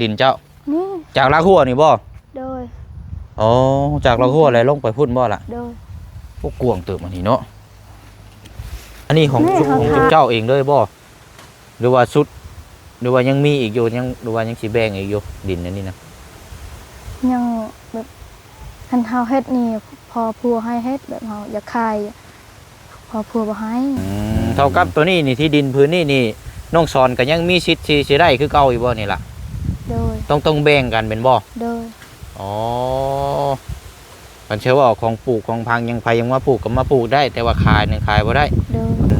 ดินเจ้านี่จากลาหัวนี่บ่โดยอ๋อจากลาหัวอะไรลงไปพุ่นบ่ล่ะโดยพวกกวงเติบมันนี่เนาะอันนี้ของเจ้าเองเลยบ่หรือว่าสุดหรือว่ายังมีอีกอยู่ยังหรือว่ายังสิแบ่งอีกอยู่ดินอันนี้นะยังแบบคันเฮาเฮ็ดนี่พอพัวให้เฮ็ดแบบเฮาอยากขายพอพัวบ่ให้เท่ากับตัวนี้นี่ที่ดินพื้นนี่น้องสอนก็ยังมีสิทธิ์สิได้คือเก่าอยู่บ่นี่ล่ะโดยต้องแบ่งกันเป็นบ่โดยอ๋อมันเชื่อว่าของปลูกของพังยังไปยังมาปลูกก็มาปลูกได้แต่ว่าขายขายบ่ได้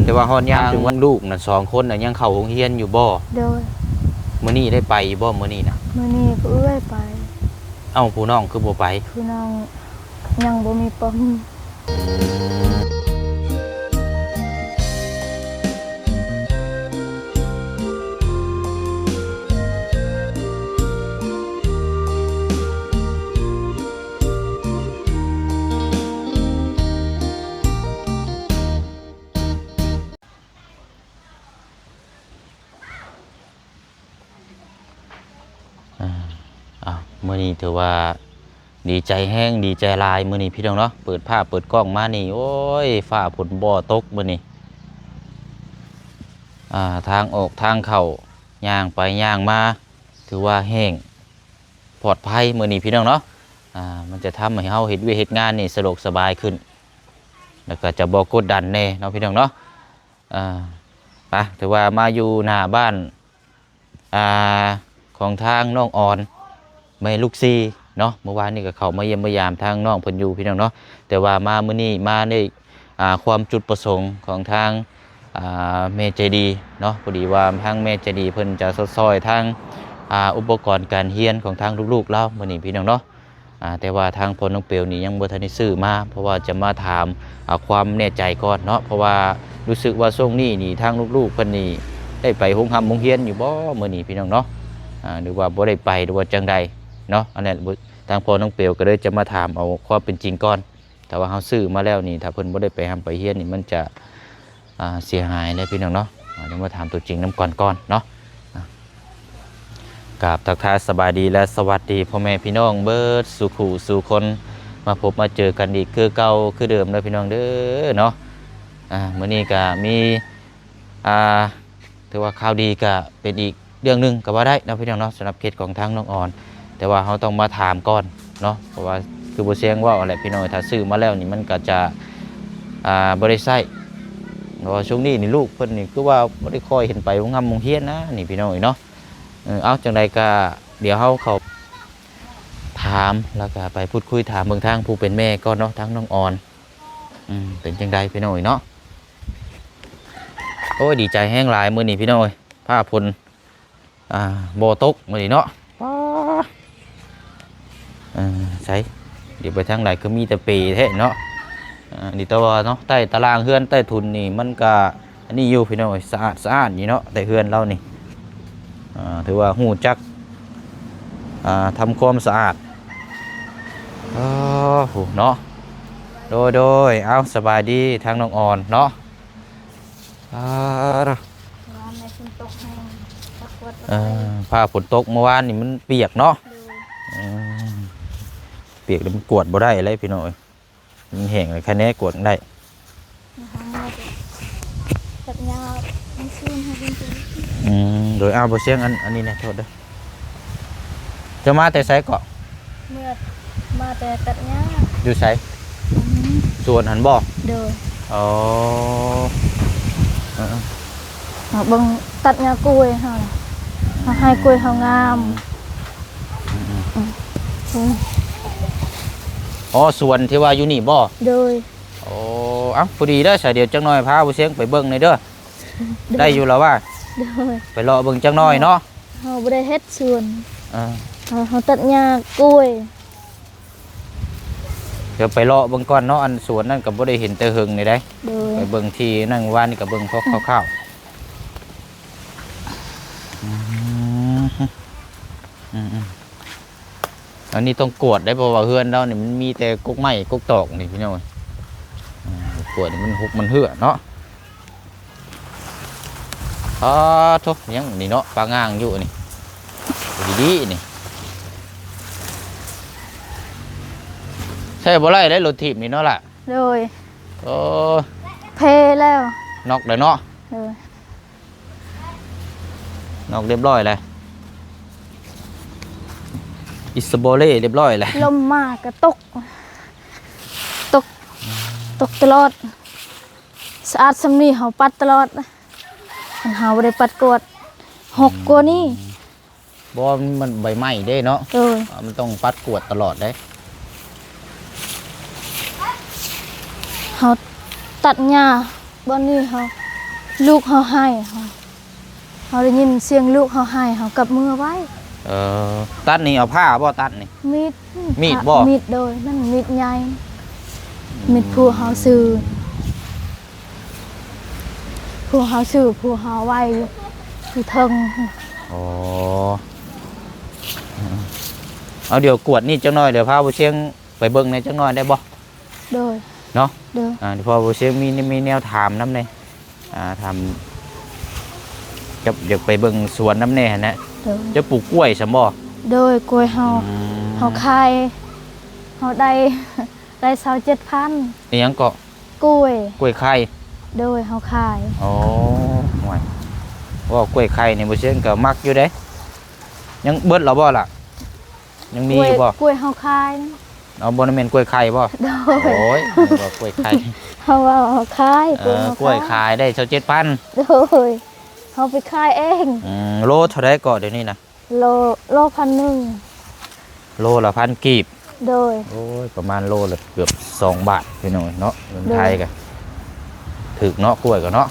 แต่ว่าฮอดยามถึงวันลูกน่ะ2คนน่ะยังเข้าโรงเรียนอยู่บ่โดยมื้อนี้ได้ไปบ่มื้อนี้น่ะมื้อนี้ก็เอื้อยไปเอ้าผู้น้องคือบ่ไปผู้น้องยังบ่มีปมมื้อนี้ถือว่าดีใจแห้งดีใจลายมื้อนี้พี่น้องเนาะเปิดภาพเปิดกล้องมานี่โอ้ยฟ้าฝนบ่ตกมื้อนี้ทางออกทางเข้าย่างไปย่างมาถือว่าแห้งปลอดภัยมื้อนี้พี่น้องเนาะมันจะทำให้เฮาเฮ็ดเวียกเฮ็ดงานนี่สะดวกสบายขึ้นแล้วก็จะบ่กดดันแน่เนาะพี่น้องเนาะไปถือว่ามาอยู่หน้าบ้านของทางน้องอ่อนแม่ลูกซีเนาะเมื่อวานนี้ก็เข้ามาเยี่ยมยามทางน้องเพิ่นอยู่พี่น้องเนาะแต่ว่ามามื้อนี้มาในความจุดประสงค์ของทางแม่ใจดีเนาะพอดีว่าทางแม่ใจดีเพิ่นจะซอยทางอุปกรณ์การเรียนของทางลูกๆเรามื้อนี้พี่น้องเนาะแต่ว่าทางพ่อน้องเปียวนี่ยังบ่ทันได้ซื้อมาเพราะว่าจะมาถามความแน่ใจก่อนเนาะเพราะว่ารู้สึกว่าช่วงนี้นี่ทางลูกๆเพิ่นนี่ได้ไปโรงเรียนอยู่บ่มื้อนี้พี่น้องเนาะหรือว่าบ่ได้ไปหรือว่าจังใดเนาะอันนั้นทางพ่อน้องเปียวก็เลยจะมาถามเอาความเป็นจริงก่อนแต่ว่าเฮาซื้อมาแล้วนี่ถ้าเพิ่นบ่ได้ไปไปเรียนนี่มันจะเสียหายเลยพี่น้องเนาะเดี๋ยวมาถามตัวจริงน้ำก่อนเนาะกราบทักทายสบายดีและสวัสดีพ่อแม่พี่น้องเบิดสู่ขู่สู่คนมาพบมาเจอกันอีกคือเก่าคือเดิมเลยพี่น้องเด้อเนาะมื้อนี้ก็มีถือว่าข่าวดีก็เป็นอีกเรื่องนึงก็ว่าได้นะพี่น้องเนาะสำหรับเคสของทางน้องอ่อนแต่ว่าเขาต้องมาถามก่อนเนาะเพราะว่าคือบ่เสียงว่าอะไรพี่น้องถ้าซื้อมาแล้วนี่มันก็จะบ่ได้ใช้เพราะว่าช่วงนี้นี่ลูกเพิ่นนี่คือว่าบ่ได้ค่อยเห็นไปโรงเรียนนะนี่พี่น้องเนาะเอาจังใดก็เดี๋ยวเขาถามแล้วก็ไปพูดคุยถามเบิ่งทางผู้เป็นแม่ก่อนเนาะทางน้องอ่อนเป็นจังใดพี่น้องเนาะโอ้ยดีใจแห้งหลายมื้อนี้พี่น้องผ้าพลบ่ตกมื้อนี้เนาะใช่เดี๋ยวไปทางไหนก็มีแต่ปีแท้เนาะนี่ตัวเนาะใต้ตารางเฮือนใต้ทุนนี่มันก็อันนี้อยู่พี่น้องสะอาดนี่เนาะแต่เฮือนเรานี่ถือว่าหูจักทำความสะอาดโหเนาะโดยเอาสบายดีทางน้องอ่อนเนาะผ้าฝนตกเมื่อวานนี่มันเปียกเนาะเปียกแล้วมันกวดบ่ได้เลยพี่น้อยมันแห้งเลยแค่นี้กวดได้โดยเอาบ่เสียงอันนี้นะโทษเด้อจะมาแต่ไสเกาะเมื่อมาแต่ตัดหญ้าอยู่ไสส่วนหันบ่เด้ออ๋อบังตัดหญ้ากล้วยเฮาให้กล้วยเฮางามอ๋อส่วนที่ว่าอยู่นี่บ่โดยโอ้เอ้าพอดีเด้อสายเดียวจังน้อยพาบ่เสียงไปเบิ่งหน่อยเด้อได้อยู่แล้วว่าไปรอเบิ่งจังน้อยเนาะเฮาบ่ได้เฮ็ดสวนเฮาตัดหญ้ากล้วยเดี๋ยวไปรอเบิ่งก่อนเนาะอันสวนนั่นก็บ่ได้เห็นแต่หึงนี่ได้ไปเบิ่งที่นั่งว่านนี่ก็เบิ่งคร่าวๆอันนี้ต้องกวดได้เพราะว่าเฮือนเราเนี่ยมันมีแต่กกไม้กกตอกนี่พี่น้องกวดมันหุบมันเหื่อเนาะทุกยังนี่เนาะปลาง่างอยู่นี่ ดีๆนี่ใช่บ่ไรได้รถถีบนี่เนาะล่ะ โดย โอ้ เพแล้ว นอกเลยเนาะ โดย นอกเรียบร้อยเลยอิสโบเล่เรียบร้อยเลย ลมมากก็ตก ตกตลอดสะอาดสำนีเขาปัดตลอดมันเขาบ่ได้ปัดกวด6กว่านี่ บ่มันใบไม้เด้เนาะ โดย มันต้องปัดกวดตลอดได้ เขาตัดหญ้าบ่นี้เขาลูกเขาให้เขาได้ยินเสียงลูกเขาให้เขากลับมือไว้ ตัดนี่เอาผ้าบ่ตัดนี่ มีด มีดบ่ มีดโดยนั่นมีดใหญ่มีดผู้เขาซื้อผู้เขาซื้อผู้เขาไว้อยู่เทิง อ๋อเอาเดี๋ยวกวดนี่จังน้อยเดี๋ยวพาผู้เชียงไปเบิ่งในจังน้อยได้บ่ โดย เนาะ โดย เดี๋ยวพอผู้เชียงมีแนวถามน้ำในทำจะเดี๋ยวไปเบิ่งสวนน้ำแน่นะ โดย จะปลูกกล้วยสมบ่ โดยกล้วยเฮา อืม เฮาขายเฮาได้27,000 นี่ยังเกาะ กล้วย กล้วยไข่ โดยเฮาขาย โอ้ห่วยว่ากล้วยไข่นี่ผู้เชียงก็มักอยู่เด้ยังเบิดแล้วบ่ล่ะยังมีอยู่บ่ กล้วยเฮาขาย เอาบ่ได้แม่นกล้วยไข่บ่ โดย โอ้ยว่ากล้วยไข่ เฮาว่าเฮาขาย กล้วยขายได้เท่า7,000 โดยเฮาไปขายเอง โลเท่าไรก่อนเดี๋ยวนี้นะ โลพันหนึ่ง โลละ1,000 กีบ โดย โอ้ยประมาณโลละเกือบ2 บาทพี่น้อยเนาะเมืองไทยกันถึกเนาะกล้วยกันเนาะ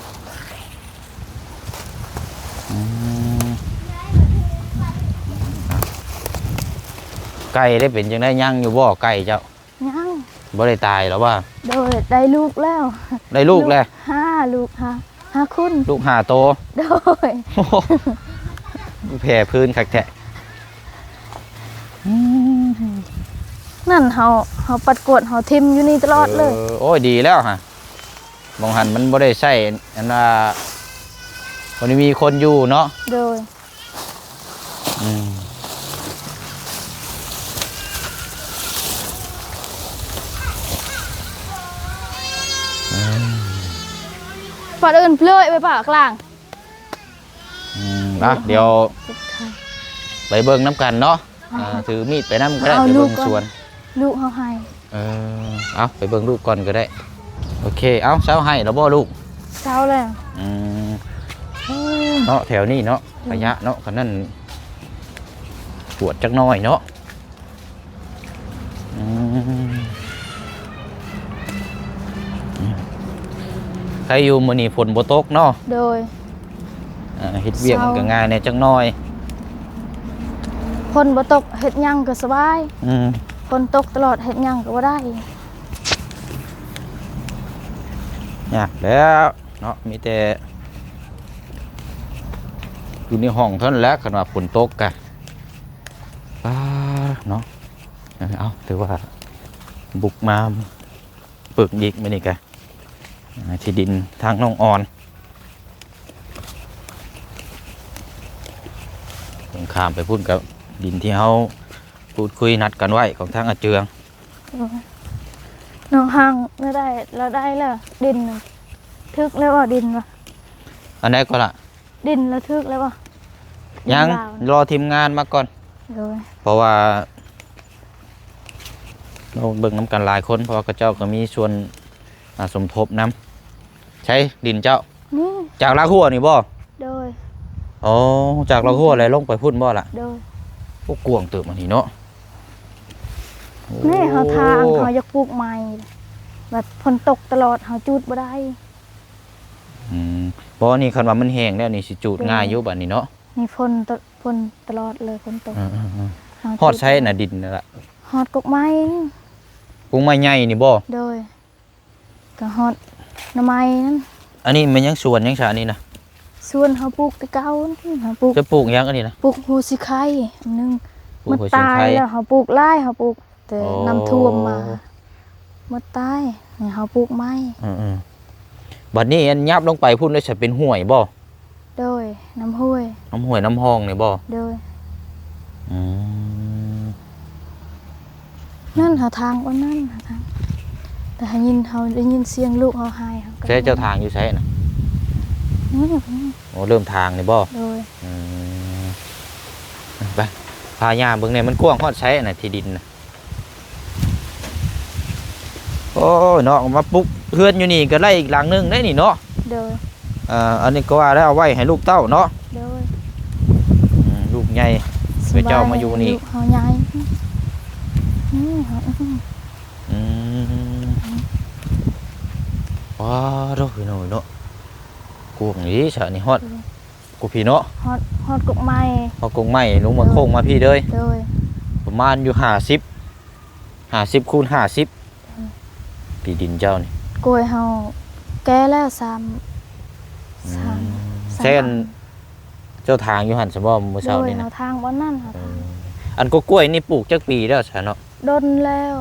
อืมไก่ได้เป็นจังได้ย่างอยู่บ่ไก่เจ้า ยัง บ่ได้ตายหรอว่า โดยได้ลูกแล้ว ได้ลูกแล้ว 5ลูกห้าคุณ ลูก5 โต โดย โอ้โหแผ่พื้นคักแท้ นั่นเฮาปัดกวดเฮาทิมอยู่นี่ตลอดเลย โอ้ยดีแล้วฮะมองหันมันบ่ได้ใช้อันว่าวันนี้มีคนอยู่เนาะ โดย อืม ปัดอื่นเปลือยไปป่ากลาง เดี๋ยวไปเบิ่งน้ำกันเนาะถือมีดไปน้ำก็ได้ไปเบิ่งสวน ลูกเฮาให้ เอาไปเบิ่งลูกก่อนก็ได้โอเคเอาเช้าให้แล้วบ่ลูก เช้าแล้ว เนาะแถวนี้เนาะระยะเนาะคันนั้นปวดจักหน้อยเนาะใครอยู่มื้อนี้ฝนบ่ตกเนาะ โดย เฮ็ดเวียกมันก็ง่ายแน่จักหน้อย ฝนบ่ตกเฮ็ดหยังก็สบายฝนตกตลอดเฮ็ดหยังก็บ่ได้ ยากแล้วเนาะมีแต่อยู่ในห้องเท่านั้นแหละคันว่าฝนตกกะเนาะเอาถือว่าบุกมาปึกอีกมื้อนี้กะที่ดินทางน้องอ่อนต้องข้ามไปพูดกับดินที่เฮาพูดคุยนัดกันไว้ของทางอาเจือง น้องห่างไม่ได้เราได้แล้วดินน่ะทึกแล้วว่าดินวะ อันไหนก็ล่ะ ดินแล้วทึกแล้ววะ ยัง ดินลาว รอทีมงานมาก่อน โดย เพราะว่าเราเบิ่งน้ำกันหลายคนเพราะว่าเจ้าก็มีส่วนสมทบน้ำใช้ดินเจ้า นี่ จากลาหัวนี่บ่ โดย อ๋อจากลาหัวอะไรลงไปพุ่นบ่ล่ะ โดย พวกกวงเติบมันนี่เนาะ นี่เขาทาง โอ้ เขาอยากปลูกใหม่แบบฝนตกตลอดเขาจูดบ่ได้ เพราะว่านี่คันว่ามันแห้งแล้วนี่สิจูดง่ายอยู่บัดนี้เนาะ นี่ฝนตลอดเลยฝนตกเขา ฮอดใช้น่ะดินนั่นล่ะ ฮอดกกไม้ กุ้งไม้ใหญ่นี่บ่ โดยก็ฮอดหน่อไม้นั่น อันนี้มันยังสวนยังชานี่นะ ส่วนเขาปลูกแตะเก้านั่นเขาปลูก จะปลูกยังอันนี้นะ ปลูกหูสิไข่อันนึง ปลูก มัน หัวเชียง ตาย ไข่ แล้วเขาปลูกไร่เขาปลูกแต่ อ๋อ น้ำท่วมมามันตายนี่เขาปลูกไม้ บัดนี้อันยับลงไปพุ่นแล้วจะเป็นห้วยบ่ โดยน้ำห้วย น้ำห้วยน้ำห้องนี่บ่ โดย อืม นั่นหาทางบ่นั่นหาทางแต่หายินเฮาได้ยินเสียงลูกเฮาหายเฮาก็ ใช้เจ้าทางอยู่ใช้น่ะ นี่ โอ้เริ่มทางนี่บ่ โดย อืมไปพายามเบิ่งเนี่ยมันกว้างฮอดใช้น่ะที่ดินน่ะโอ้ยเนาะมาปลุกเฮือนอยู่นี่ก็ไล่อีกหลังนึงได้นี่เนาะ โดย อันนี้ก็ว่าแล้วเอาไว้ให้ลูกเต้าเนาะ โดย ลูกใหญ่ ไปเจ้ามาอยู่นี่ ลูกเฮาใหญ่เฮา อืมว้าดอกพี่น้อยเนาะกวางนี้ซะนี่ฮอดกูพี่เนาะ ฮอดกกไม้ พอกงไม้ลงมาโค้งมาพี่เลย โดย ประมาณอยู่50คูณ50ที่ดินเจ้านี่ กล้วยเฮาแก่แล้ว3 เช่นเจ้าทางอยู่หั่นซะบ่มื้อ โด เช้าย นี่ เฮา นะ ทางบ่นั่นหาทาง อันก็กล้วยนี่ปลูกจักปีแล้วซะเนาะ ดนแล้ว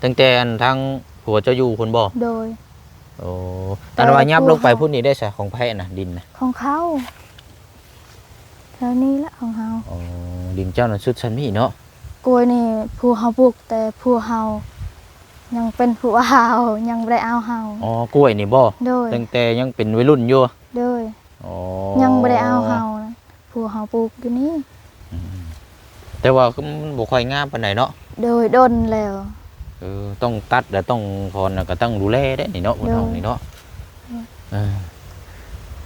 ตั้งแต่อันทางผัวเจ้าอยู่พุ่นบ่ โดย โอ้อันว่ายับลงไปพุ่นนี่ได้ซะของไผน่ะดินน่ะ ของเขาแถวนี้แหละของเฮา อ๋อดินเจ้านั่นสุดชั้นมีเนาะ กล้วยนี่ผู้เฮาปลูกแต่ผู้เฮายังเป็นผู้เอายังบ่ได้เอาเฮา อ๋อกล้วยนี่บ่ โดย ตั้งแต่ยังเป็นวัยรุ่นอยู่ โดย อ๋อ ยังบ่ได้เอาเฮานะผู้เฮาปลูกอยู่นี่ แต่ว่าก็มันบ่ค่อยงามปานใดเนาะ โดยดนแล้ว ต้องตัดแล้วต้องถอนแล้วก็ต้องดูแลได้นี่เนาะบนห้องนี่เนาะ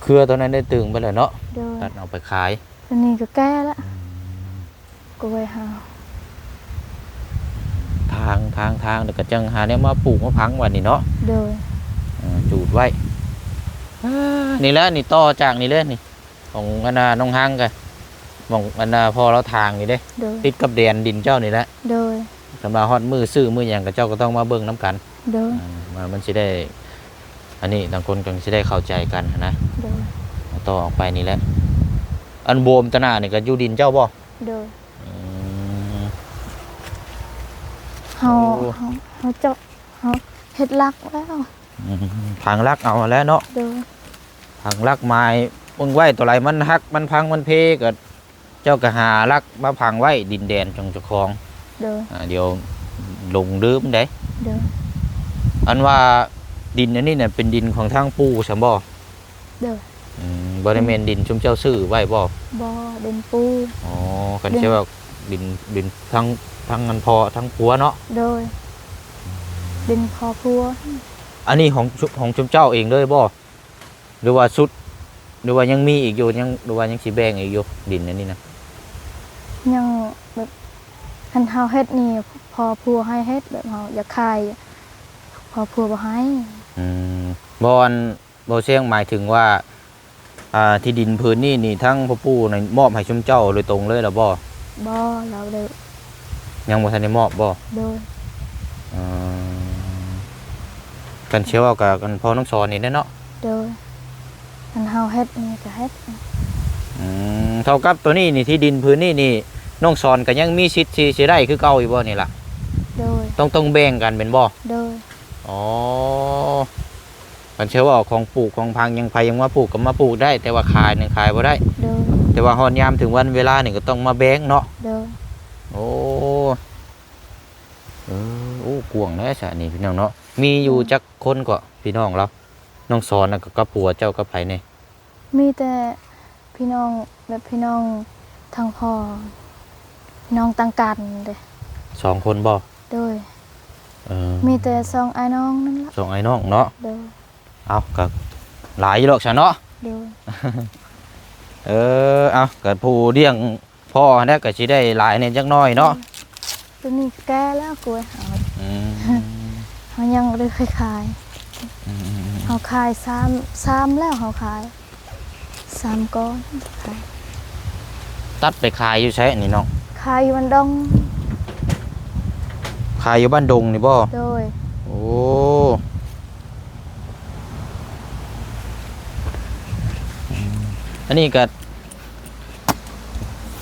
เครือตัวนั้นได้ตึงไปแล้วเนาะ โดย ตัดเอาไปขาย อันนี้ก็แก่ละกล้วยเฮา ทางเดี๋ยวก็จังหาเนี่ยมาปลูกมาพังวันนี้เนาะ โดย จูดไว้นี่แหละนี่ต่อจากนี่เลยนี่ของอันนาน้องห้างกันของอันนาพอเราทางนี่เด้ โดย ติดกับแดนดินเจ้านี่แหละ โดย สำหรับฮอดมือซื้อมืออย่างกับเจ้าก็ต้องมาเบิ่งน้ำกัน โดย มันสิได้อันนี้ต่างคนก็สิได้เข้าใจกันนะ โดย ต่อออกไปนี่แหละอันโบมตะหนานี่ก็อยู่ดินเจ้าบ่ โดย อืม เฮาเจาะเฮาเฮ็ดลักแล้ว พังรักเอาแล้วเนาะ โดย พังรักไม้มึงไว้ตัวไรมันหักมันพังมันเพก็เจ้าก็หารักมาพังไว้ดินแดนจงเจ้าของ โดย เดี๋ยวลงลืมได้ โดย อันว่าดินอันนี้เนี่ยเป็นดินของทางปู่สมบ่ โดย บริเวณดินชุมเจ้าซื้อไว้บ่ บ่เดินปู อ๋อกันใช่ว่าดินทั้งเงินพอทั้งปัวเนาะ โดยดินคอพัว อันนี้ของชุมเจ้าเองเลยบ่หรือว่าสุดหรือว่ายังมีอีกอยู่ยังหรือว่ายังสิแบ่งอีกอยู่ดินอันนี้นะ ยังแบบคันเฮาเฮ็ดนี่พอพัวให้เฮ็ดแบบเฮาอยากขายพอพัวบ่ให้ บอนบ่เชียงหมายถึงว่าที่ดินพื้นนี่ทั้งพ่อปู่น่ะมอบให้ชุมเจ้าโดยตรงเลยล่ะบ่ บ่เราเด้อ ยังบ่ทันได้มอบบ่ โดย กันเชื่อว่ากับกันพ่อน้องสอนนี่แน่เนาะ โดยคันเฮาเฮ็ดนี่ก็เฮ็ด เท่ากับตัวนี้นี่ที่ดินพื้นนี่น้องสอนก็ยังมีสิทธิ์สิได้คือเก่าอยู่บ่นี่ล่ะ โดย ต้องแบ่งกันเป็นบ่ โดย อ๋อกันเชื่อว่าของปลูกของพังยังไผยังมาปลูกก็มาปลูกได้ แต่ว่าขายนี่ขายบ่ได้ โดย แต่ว่าฮอดยามถึงวันเวลานี่ก็ต้องมาแบ่งเนาะ โดย โอ้กวางแล้วซะนี่พี่น้องเนาะมีอยู่จักคนก็พี่น้องเราน้องสอนน่ะก็กับผัวเจ้ากับไผนี่ มีแต่พี่น้องแบบพี่น้องทางพ่อพี่น้องต่างกันเด้ 2 คนบ่ โดย มี มีแต่สองไอ้น้องนั่นละ 2ไอ้น้องเนาะ โดย เอาก็หลายอยู่หรอกซะเนาะ โดย เอาก็ผู้เลี้ยงพ่อเนี่ยก็สิได้หลายเนี่ยจักหน้อยเนาะ ตัวนี้แก่แล้วกล้วยเฮา อืม เฮายังบ่ได้เคยขายเฮาขาย3แล้วเฮาขาย3ก้อนขาย ตัดไปขายอยู่ใช่นี่น้อง ขายอยู่มันดง ขายอยู่บ้านดงนี่บ่ โดย โอ้อันนี้ก็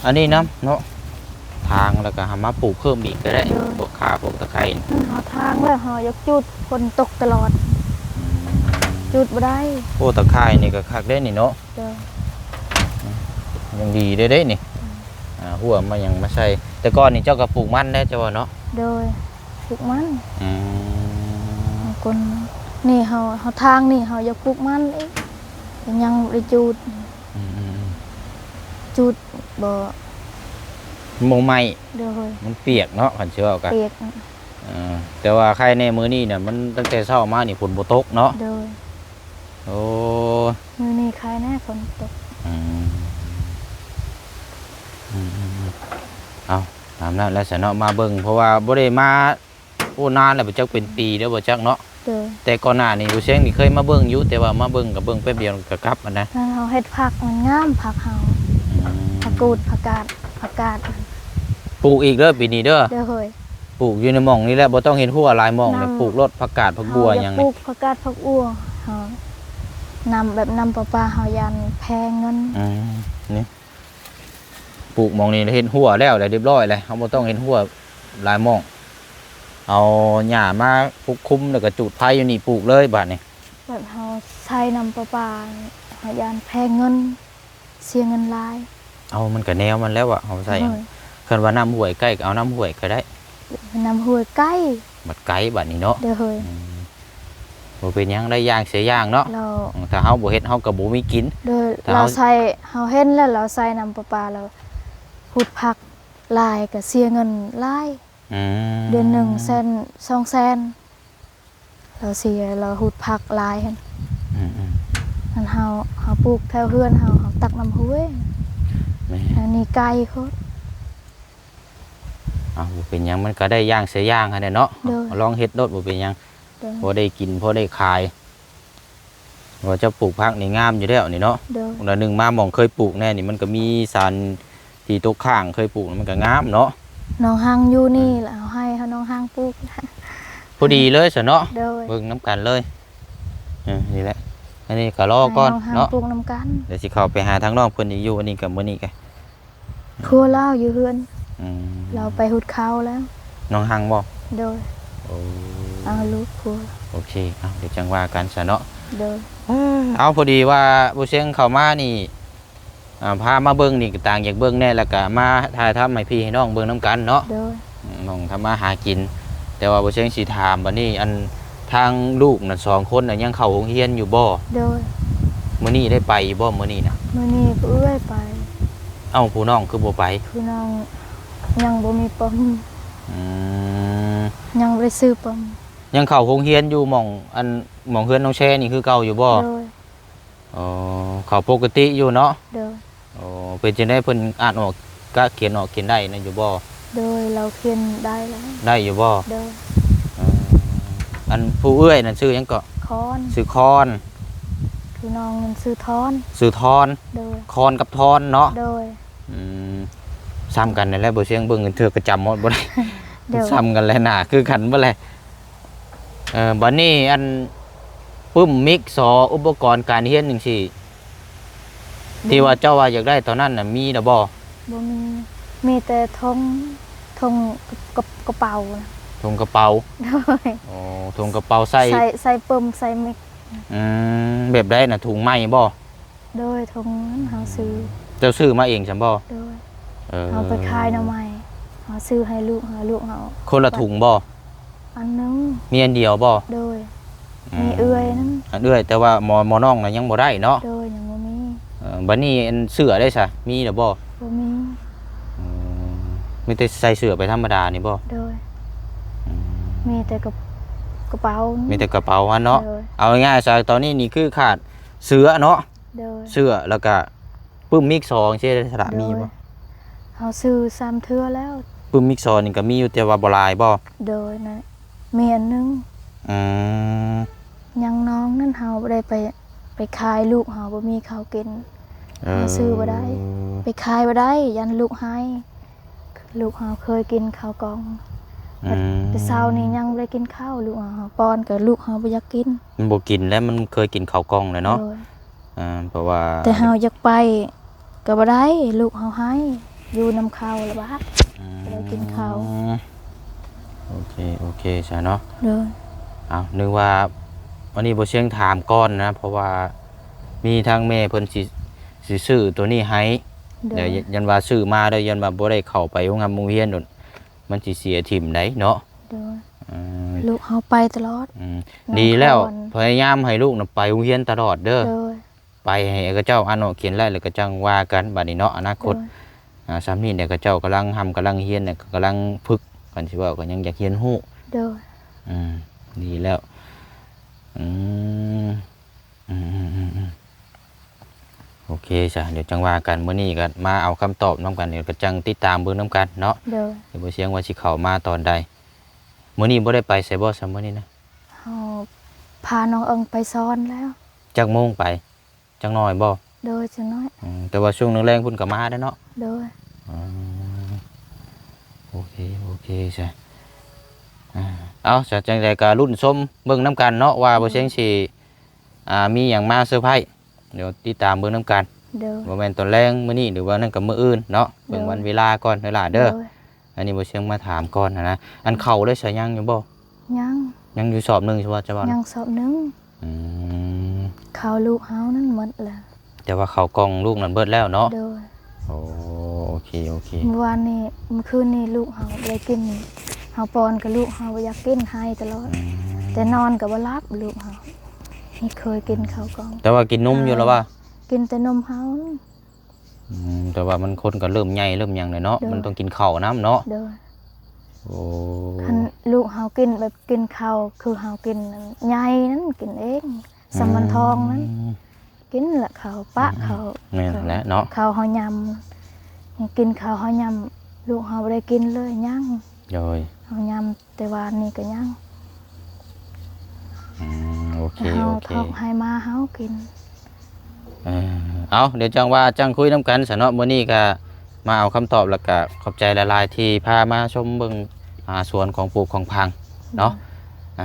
อันนี้นะเนาะทางแล้วก็หามาปลูกเพิ่มอีกก็ได้พวกขาพวกตะไคร้ เฮาทางแล้วเฮาอยากจุดฝนตกตลอด จุดบ่ได้ โอ้ตะไคร้นี่ก็คักได้นี่เนาะ โดย ยังดีได้นี่ หัวมาหยังมาใส่แต่ก่อนนี่เจ้าก็ปลูกมันได้เจ้าว่าเนาะ โดยปลูกมัน อืม คนนี่เฮาทางนี่เฮาอยากปลูกมันอีกแต่ยังบ่ได้จูด อืม จูดบ่ หมู่ใหม่ โดย มันเปียกเนาะคันสิเว้ากัน เปียก แต่ว่าใครในมื้อนี้น่ะมันตั้งแต่เช้ามานี่ฝนบ่ตกเนาะ โดย โอ้ มื้อนี้ใครแน่ฝนตก อืมเอาตามนั้นแล้วซะเนาะมาเบิ่งเพราะว่าบ่ได้มาโอ้นานแล้วบ่จักเป็นปีแล้วบ่จักเนาะ โดย แต่ก่อนหน้านี่ผู้เสียงนี่เคยมาเบิ่งอยู่แต่ว่ามาเบิ่งก็เบิ่งแป๊บเดียวก็กลับอะนะ แล้วเฮาเฮ็ดผักมันงามผักเฮาผักกูดผักกาด ปลูกอีกเด้อปีนี้เด้อ เด้อเฮ้ย ปลูกอยู่ในหม่องนี่แหละบ่ต้องเห็นหัวหลายหม่องเลย นำ ปลูกรถผักกาดผักบัวหยัง ปลู นี่ กผักกาดผักอัวเฮานำแบบนำปลาเฮายันแพงเงิน นี่ปลูกหม่องนี่เห็นหัวแล้วเรียบร้อยเลยเฮาบ่ต้องเห็นหัวหลายหม่องเอาหญ้ามาปกคลุมแล้วก็จุดไฟอยู่นี่ปลูกเลยบัดนี้ แบบเฮาใช้นำปลาเฮายันแพงเงินเสียเงินหลาย เอามันก็แนวมันแล้วอะเฮาใส่ เฮ้ย คันว่าน้ำห้วยใกล้ก็เอาน้ำห้วยก็ได้ นำห้วยใกล้ บัดไกลบัดนี้เนาะ เด้อเฮ้ย บ่เป็นหยังได้ย่างเสียย่างเนาะ เรา ถ้าเฮาบ่เฮ็ดเฮาก็บ่มีกิน โดย ถ้า เรา เฮา ใส่เฮาเห็นแล้วเราใส่นำปลาเราหุดผักหลายก็เสียเงินหลาย เดือน1 แสน 2 แสนเราเสียเราหุดผักหลายหั่น อืม นั่นเฮาปลูกแถวเฮือนเฮาตักน้ำห้วย แม่ อันนี้ไก่โคตร เอาบ่เป็นหยังมันก็ได้ย่างเสียย่างหั่นแหละเนาะ เด้อ ลองเฮ็ดโดดบ่เป็นหยัง เด้อ พอได้กินพอได้ขายว่าจะปลูกผักนี่งามอยู่แล้วนี่เนาะ เด้อ แล้วหนึงมาหม่องเคยปลูกแน่นี่มันก็มีสารที่ตกข้างเคยปลูกมันก็งามเนาะ น้องหังอยู่นี่แล้วเอาให้เขาน้องหังปลูก พอดีเลยซะเนาะ เด้อ เบิ่งน้ำกันเลยนี่แหละอันนี้ก็รอก่อน ให้น้องหัง เนาะ ปลูกนำกัน เดี๋ยวสิเข้าไปหาทางน้องเพิ่นอีกอยู่อันนี้กับมื้อนี้กัน พัวเล่าอยู่เฮือน อืม เราไปหุดข้าวแล้ว น้องหังบ่ เด้อ โอ้ เอาลูกพัว โอเคเอาเดี๋ยวจังว่ากันซะเนาะ เด้อ เอาพอดีว่าผู้เสียงเข้ามานี่พามาเบิ่งนี่ก็ต่างจากเบิ่งแน่แล้วก็มาถ่ายทำให้พี่ให้น้องเบิ่งนํกันเนาะ เด้อ น้องทำมาหากิน แต่ว่าผู้เสียงสิถามบัดนี้อันทางลูกน่ะ2คนน่ะยังเข้าโรงเรียนอยู่บ่ เด้อ มื้อนี้ได้ไปบ่มื้อนี้น่ะ มื้อนี้ก็เอื้อยไป เอ้าผู้น้องคือบ่ไป คือน้องยังบ่มีปม อืม ยังบ่ได้ซื้อปม ยังเข้าโรงเรียนอยู่หม่องอันหม่องเฮือนน้องแช่นี่คือเก่าอยู่บ่ เด้อ อ๋อเขาปกติอยู่เนาะ เด้อ อ๋อเป็นจังได๋เพิ่นอ่านออกก็เขียนออกเขียนได้นะอยู่บ่ เด้อเราเขียนได้แล้ว ได้อยู่บ่ เด้อ อ๋ออันผู้เอื้อยนั่นชื่อหยังก็ คอน ชื่อคอน คือน้องมันซื้อทอน ชื่อทอน เด้อ คอนกับทอนเนาะ เด้อ อืมซ้ำกันนั่นแหละบ่เสียงเบิ่งกันเทื่อก็จำหมดบ่ได้ เด้อ ซ้ำกันแหละหน้าคือกันบ่แลบัดนี้อันปึ้มมิกซออุปกรณ์การเรียนจังซี่ที่ว่าเจ้าว่าอยากได้ตอนนั้นน่ะมีน่ะบ่ บ่มีแต่ทงกับกระเป๋านะ ถุงกระเป๋า เด้อ อ๋อถุงกระเป๋าใส่ ใส่เปิ่มใส่มิก แบบได้น่ะถุงไหม้บ่ โดยทงนั้นเฮาซื้อ เจ้าซื้อมาเองซั่นบ่ โดย เออ เฮาไปขายหน่อไม้เฮาซื้อให้ลูกเฮา คนละถุงบ่ อันนึง มีอันเดียวบ่ โดยมีเอื้อยนั้น อันเอื้อยแต่ว่าหมอน้องน่ะยังบ่ได้เนาะ โดยยังบ่มี บัดนี้อันเสื้อได้ซะมีหรือบ่ บ่มี มีแต่ใส่เสื้อไปธรรมดานี่บ่ โดยมีแต่กระเป๋า มีแต่กระเป๋าอันเนาะ โดย เอาง่ายๆซะตอนนี้นี่คือขาดเสื้อเนาะ โดย เสื้อแล้วก็ปึ้มมิกซองใช่สระมีบ่ เฮาซื้อ3เทื่อแล้ว ปึ้มมิกซอนี่ก็มีอยู่แต่ว่าบ่หลายบ่ โดยนะมีอันนึง อืม ยังน้องนั่นเฮาบ่ได้ไปขายลูกเฮาบ่มีข้าวกิน หาซื้อบ่ได้ ไปขายบ่ได้ยันลูกให้ลูกเฮาเคยกินข้าวกล่อง อืม แต่เช้านี้ยังบ่ได้กินข้าวลูกเฮาป้อนกับลูกเฮาบ่อยากกิน มันบ่กินแล้วมันเคยกินข้าวกล้องเลยเนาะ โดย เพราะว่า แต่เฮาอยากไปก็บ่ได้ลูกเฮาให้อยู่นำข้าวละบาด ไปกินข้าว โอเคโอเคใช่เนาะ โดย เอานึกว่าวันนี้บ่เชียงถามก่อนนะเพราะว่ามีทางแม่เพิ่นสิซื้อตัวนี้ให้ โดย เดี๋ยวยันว่าซื้อมาเด้อยันว่าบ่ได้เข้าไปโรงงานโรงเรียนโดนมันสิเสียถิ่มได้เนาะ โดย อืม ลูกเฮาไปตลอด อืม น้อง ดีแล้ว คอน พยายามให้ลูกน่ะไปโรงเรียนตลอดเด้อ โดย ไปให้เขาเจ้าอ่านออกเขียนได้แล้วก็จังว่ากันบัดนี้เนาะอนาคต โดย ซ้ำนี่เนี่ยเขาเจ้ากำลังกำลังเรียนเนี่ยกำลังฝึกกันสิว่าก็ยังอยากเรียนฮู้ โดย อืมดีแล้วอืมอืมอืมอืมอืมโอเคจ้ะเดี๋ยวจังว่ากันมื้อนี้ก็มาเอาคำตอบน้ำกันเดี๋ยวก็จังติดตามเบิ่งน้ำกันเนาะ โดย เดี๋ยวบ่เสียงว่าสิเข้ามาตอนใดมื้อนี้บ่ได้ไปไสบ่ซัมมื้อนี้นะ เฮาพาน้องเอิงไปซ้อนแล้ว จักโมงไปจักน้อยบ่ โดยจะน้อย แต่ว่าช่วงแรงๆเพิ่นก็มาได้อเนาะ โดย อืมโอเคโอเคจ้ะเอาจะจังใดก็รุ่นส้มเบิ่งน้ำกันเนาะว่าบ่เสียงสิมีหยังมาเซอร์ไพรส์เดี๋ยวติดตามเบิ่งน้ำกัน โดย บ่แม่นตอนแรงมื้อนี้หรือว่านั่นก็มื้ออื่นเนาะเบิ่งวันเวลาก่อนเด้อล่ะเด้อ โดย อันนี้บ่เสียงมาถามก่อนนะอันเข้าได้ใช้ยังอยู่บ่ ยัง ยังอยู่สอบหนึงใช่บ่จะบ่ ยังสอบหนึง อืม ข้าวลูกเฮานั่นหมดแล้ว แต่ว่าเข้ากล่องลูกนั่นเบิดแล้วเนาะ โดย โอเคโอเค เมื่อวานนี้เมื่อคืนนี้ลูกเฮาได้กินเฮาปอนกับลูกเฮาบ่อยากกินให้ตลอด อืม แต่นอนก็บ่หลับลูกเฮาไม่เคยกินข้าวกล่อง แต่ว่ากินนมอยู่แล้วว่า กินแต่นมเฮา แต่ว่ามันคนก็เริ่มใหญ่เริ่มหยังเลยเนาะ เด้อ มันต้องกินข้าวน้ำเนาะ โดย โอ้ คันลูกเฮากินแบบกินข้าวคือเฮากินนั่นใหญ่นั้นกินเองสำมันทองนั้นกินละข้าวปะข้าว นี่นแหละเนาะ ข้าวเฮายำกินข้าวเฮายำลูกเฮาบ่ได้กินเลยยัง โดย เฮายำแต่วานนี้ก็ยัง โอเค เฮา โอเค ทอกให้มาเฮากิน เอาเดี๋ยวจังว่าจังคุยน้ำกันสนอมื้อนี้ก็มาเอาคำตอบแล้วก็ขอบใจละลายๆที่พามาชมเบิ่งสวนของปลูกของพังเนาะ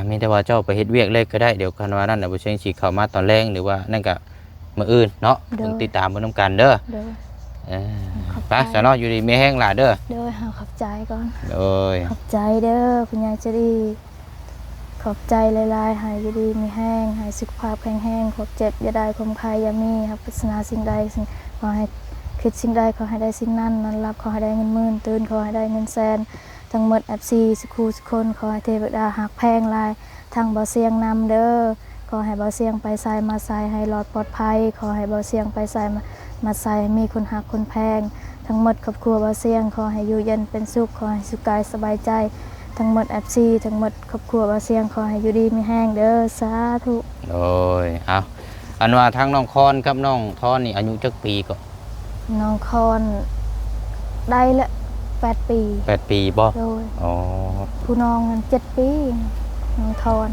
มีแต่ว่าเจ้าไปเฮ็ดเวียกเลยก็ได้เดี๋ยวคันว่านั่นน่ะบ่เชิงสิเข้ามาตอนแรงหรือว่านั่นก็มื้ออื่นเนาะต้องติดตามเบิ่งน้ำกันเด้อ โดย ไปสนออยู่ดีมีแห้งหล่ะเด้อ โดยเฮาขอบใจก่อน โดย ขอบใจเด้อคุณยายจะดี ขอบใจหลายๆให้อยู่ดีมีแห้งให้สุขภาพแข็งแรงขอบเจ็บอย่าได้ความใครอย่ามีครับปรารถนาสิ่งใดสิ่งขอให้คิดสิ่งใดขอให้ได้สิ่งนั้นนอนหลับขอให้ได้เงินหมื่นตื่นขอให้ได้เงินแสนทั้งหมด FC สุขูสุคนขอให้เทวดาหักแพงลายทางบ่เสียงนำเด้อขอให้บ่เสียงไปไสมาไสให้รอดปลอดภัยขอให้บ่เสียงไปไสมาไสมีคนหักคนแพงทั้งหมดครอบครัวบ่เสียงขอให้อยู่เย็นเป็นสุขขอให้สุขกายสบายใจทั้งหมด FC ทั้งหมดครอบครัวบ่เสียงขอให้อยู่ดีมีแห้งเด้อสาธุ โดยเอาอันว่าทางน้องคอนกับน้องทอนนี่อายุจักปีก็ น้องคอนได้ละ8 ปี 8 ปีบ่ โดย อ๋อ ผู้น้องนั้น7 ปีน้องทอน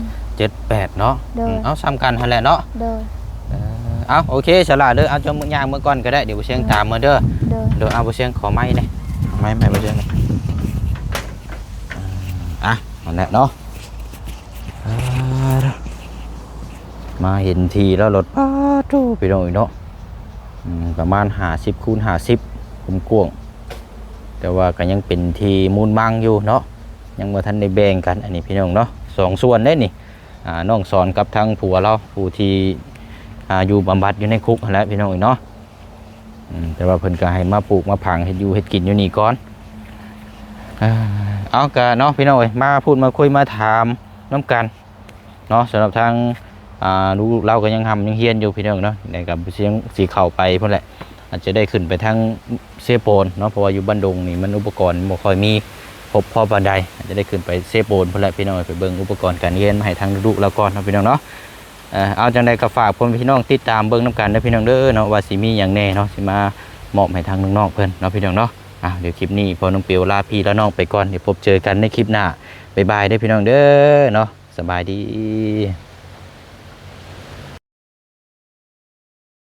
7-8เนาะ โดย เอาซ้ำกันหั่นแหละเนาะ โดย เอาโอเคฉลาดเด้อเอาจมือย่างเมื่อก่อนก็ได้เดี๋ยวบ่เชียงตามมาเด้อ โดย เดี๋ยวเอาบ่เชียงขอไม้หน่อยไม้บ่เชียงนั่นแหละเนาะมาเห็นทีแล้วรถป้าทูไปหน่อยเนาะประมาณ50 คูณ 50กว้างๆแต่ว่าก็ยังเป็นทีมูลมังอยู่เนาะยังบ่ทันได้แบ่งกันอันนี้พี่น้องเนาะ2ส่วนได้นี่น้องสอนกับทางผัวเราผู้ที่อยู่บำบัดอยู่ในคุกนั่นแหละพี่น้องเนาะแต่ว่าเพิ่นก็ให้มาปลูกมาผังเฮ็ดอยู่เฮ็ดกินอยู่นี่ก่อนเอาก็เนาะพี่น้องเอ้ยมาพูดมาคุยมาถามน้ำกันเนาะสำหรับทางลูกเราก็ยังยังเฮียนอยู่พี่น้องเนาะในกับเสียงสีเข้าไปพุ่นแหละอาจจะได้ขึ้นไปทางเซโปนเนาะเพราะว่าอยู่บ้านดงนี่มันอุปกรณ์บ่ค่อยมีพบพอปานใดอาจจะได้ขึ้นไปเซโปนพุ่นแหละพี่น้องไปเบิ่งอุปกรณ์การเรียนมาให้ทางลูกเราก่อนเนาะพี่น้องเนาะเอาจังใดก็ฝากพ่อพี่น้องติดตามเบิ่งน้ำกันเด้อพี่น้องเด้อเนาะว่าสิมีหยังแน่เนาะสิมามอบให้ทางน้องๆเพิ่นเนาะพี่น้องเนาะเดี๋ยวคลิปนี้พอน้องเปียวลาพี่และน้องไปก่อนเดี๋ยวพบเจอกันในคลิปหน้าบ๊ายบายเด้อพี่น้องเด้อเนาะสบายดี